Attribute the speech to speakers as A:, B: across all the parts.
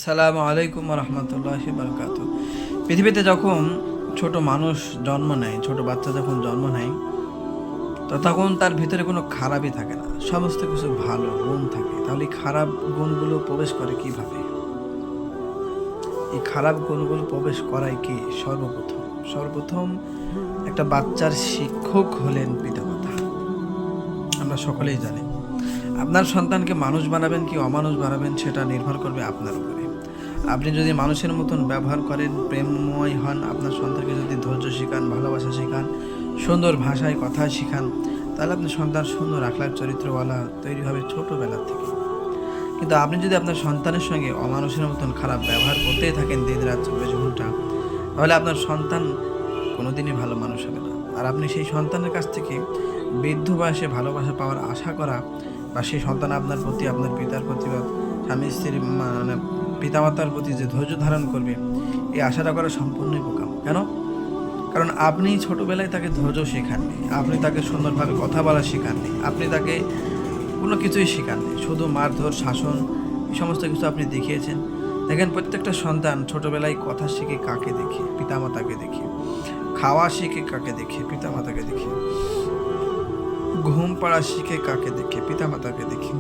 A: আসসালামু আলাইকুম রহমতুল্লাহি বারাকাতুহু। পৃথিবীতে যখন ছোট মানুষ জন্ম নেয়, ছোট বাচ্চা যখন জন্ম নেয়, তো তখন তার ভিতরে কোনো খারাপই থাকে না, সমস্ত কিছু ভালো গুণ থাকে। তাহলে এই খারাপ গুণগুলো প্রবেশ করে কিভাবে? এই খারাপ গুণগুলো প্রবেশ করায় কি? সর্বপ্রথম একটা বাচ্চার শিক্ষক হলেন পিতামাতা। আমরা সকলেই জানি, আপনার সন্তানকে মানুষ বানাবেন কি অমানুষ বানাবেন সেটা নির্ভর করবে আপনার উপরে। আপনি যদি মানুষের মতন ব্যবহার করেন, প্রেমময় হন, আপনার সন্তানকে যদি ধৈর্য শেখান, ভালোবাসা শেখান, সুন্দর ভাষায় কথা শেখান, তাহলে আপনার সন্তান সুন্দর আখলাক চরিত্রওয়ালা তৈরি হবে ছোটোবেলা থেকে। কিন্তু আপনি যদি আপনার সন্তানের সঙ্গে অমানুষের মতন খারাপ ব্যবহার করতেই থাকেন দিন রাত 24 ঘন্টা, তাহলে আপনার সন্তান কোনোদিনই ভালো মানুষ হবে না। আর আপনি সেই সন্তানের কাছ থেকে বৃদ্ধ বয়সে ভালোবাসা পাওয়ার আশা করা, বা সেই সন্তান আপনার প্রতি, আপনার পিতার প্রতি বা স্বামী স্ত্রীর মানে পিতামাতার প্রতি যে ধৈর্য ধারণ করবে, এই আশাটা করা সম্পূর্ণই বোকাম। কেন? কারণ আপনি ছোটোবেলায় তাকে ধৈর্য শেখাননি, আপনি তাকে সুন্দরভাবে কথা বলা শেখাননি, আপনি তাকে কোনো কিছুই শেখাননি, শুধু মারধর, শাসন, এই সমস্ত কিছু আপনি দেখিয়েছেন। দেখেন, প্রত্যেকটা সন্তান ছোটোবেলায় কথা শিখে কাকে দেখে? পিতামাতাকে দেখে। খাওয়া শিখে কাকে দেখে? পিতামাতাকে দেখে। ঘুম পাড়া শিখে কাকে দেখে? পিতামাতাকে দেখে।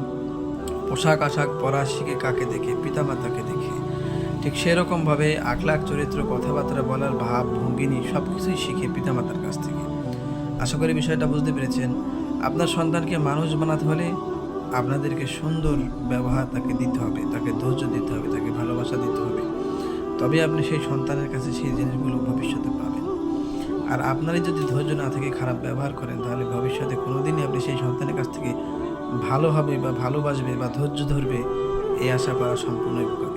A: পোশাক আশাক পরা শিখে কাকে দেখে? পিতামাতাকে দেখে। ঠিক সেরকমভাবে আখলাক চরিত্র, কথাবার্তা বলার ভাব ভঙ্গিনী সব কিছুই শিখে পিতামাতার কাছ থেকে। আশা করি বিষয়টা বুঝতে পেরেছেন। আপনার সন্তানকে মানুষ বানাতে হলে আপনাদেরকে সুন্দর ব্যবহার তাকে দিতে হবে, তাকে ধৈর্য দিতে হবে, তাকে ভালোবাসা দিতে হবে। তবে আপনি সেই সন্তানের কাছে সেই জিনিসগুলো ভবিষ্যতে পাবেন। আর আপনারই যদি ধৈর্য না থেকে খারাপ ব্যবহার করেন, তাহলে ভবিষ্যতে কোনোদিনই আপনি সেই সন্তানের কাছ থেকে ভালো হবে বা ভালোবাসবে বা ধৈর্য ধরবে, এই আশা করা সম্পূর্ণই বোকা।